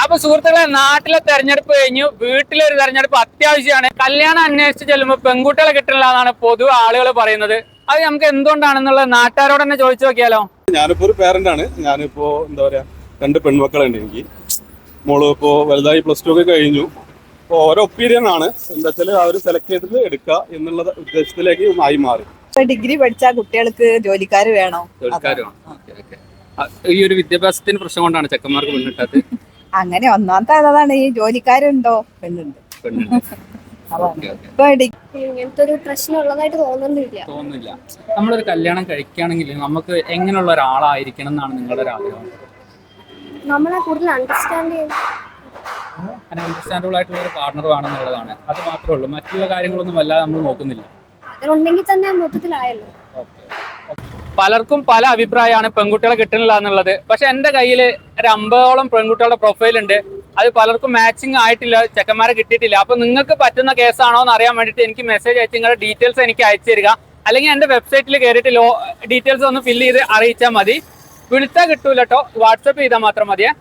അപ്പൊ സുഹൃത്തുക്കളെ, നാട്ടിലെ തെരഞ്ഞെടുപ്പ് കഴിഞ്ഞു, വീട്ടിലെ ഒരു തെരഞ്ഞെടുപ്പ് അത്യാവശ്യമാണ്. കല്യാണം അന്വേഷിച്ച് ചെല്ലുമ്പോൾ പെൺകുട്ടികളെ കിട്ടില്ല എന്നാണ് പൊതുവെ ആളുകൾ പറയുന്നത്. അത് നമുക്ക് എന്തുകൊണ്ടാണെന്നുള്ളത് നാട്ടുകാരോട് തന്നെ ചോദിച്ചു നോക്കിയാലോ. ഞാനിപ്പോ ഒരു പേരന്റ് ആണ്. ഞാനിപ്പോ എന്താ പറയാ, 2 പെൺമക്കളുണ്ട് എനിക്ക്. മോള് ഇപ്പോ വലുതായി +2 ഒക്കെ കഴിഞ്ഞു. അപ്പോൾ ഓരോ ഒപ്പീനിയൻ ആണ്, എന്താ വെച്ചാൽ അവർ സെലക്ട് ചെയ്തിട്ട് എടുക്കുക എന്നുള്ള ഉദ്ദേശത്തിലേക്ക് ആയി മാറി. ഡിഗ്രി പഠിച്ച കുട്ടികൾക്ക് ജോലിക്കാർ വേണോ? ഈ ഒരു വിദ്യാഭ്യാസത്തിന്റെ പ്രശ്നം കൊണ്ടാണ് ചെക്കന്മാർക്ക് പെണ്ണിട്ടത്. അങ്ങനെ ഒന്നാമത്തെ അതാണ്, ഈ ജോലിക്കാരുണ്ടോ പെണ്ണുണ്ട്. ഇങ്ങനത്തെ ഒരു പ്രശ്നം ഉള്ളതായിട്ട് തോന്നുന്നില്ല. നമ്മളൊരു കല്യാണം കഴിക്കുകയാണെങ്കിൽ നമുക്ക് എങ്ങനെയുള്ള ഒരാളായിരിക്കണം എന്നാണ് നിങ്ങളുടെ ഒരു ആഗ്രഹം? നമ്മളെ കൂടുതൽ അണ്ടർസ്റ്റാൻഡബിൾ ആയിട്ടുള്ള ഒരു പാർട്ണർ വേണമെന്നുള്ളതാണ്. അത് മാത്രമേ ഉള്ളൂ, മറ്റുള്ള കാര്യങ്ങളൊന്നും വല്ലാതെ നമ്മൾ നോക്കുന്നില്ല. അതുണ്ടെങ്കിൽ തന്നെ മൊത്തത്തിലായല്ലോ. പലർക്കും പല അഭിപ്രായമാണ് പെൺകുട്ടികളെ കിട്ടുന്നില്ല എന്നുള്ളത്. പക്ഷെ എൻ്റെ കയ്യിൽ ഒരു 50ഓളം പെൺകുട്ടികളുടെ പ്രൊഫൈൽ ഉണ്ട്. അത് പലർക്കും മാച്ചിങ് ആയിട്ടില്ല, ചെക്കന്മാരെ കിട്ടിയിട്ടില്ല. അപ്പൊ നിങ്ങൾക്ക് പറ്റുന്ന കേസാണോ എന്ന് അറിയാൻ വേണ്ടിയിട്ട് എനിക്ക് മെസ്സേജ് അയച്ച് നിങ്ങളുടെ ഡീറ്റെയിൽസ് എനിക്ക് അയച്ചു തരിക. അല്ലെങ്കിൽ എൻ്റെ വെബ്സൈറ്റിൽ കയറിയിട്ട് ഡീറ്റെയിൽസ് ഒന്ന് ഫില്ല് ചെയ്ത് അറിയിച്ചാൽ മതി. വിളിച്ചാൽ കിട്ടൂല കേട്ടോ, വാട്സപ്പ് ചെയ്താൽ മാത്രം മതിയേ.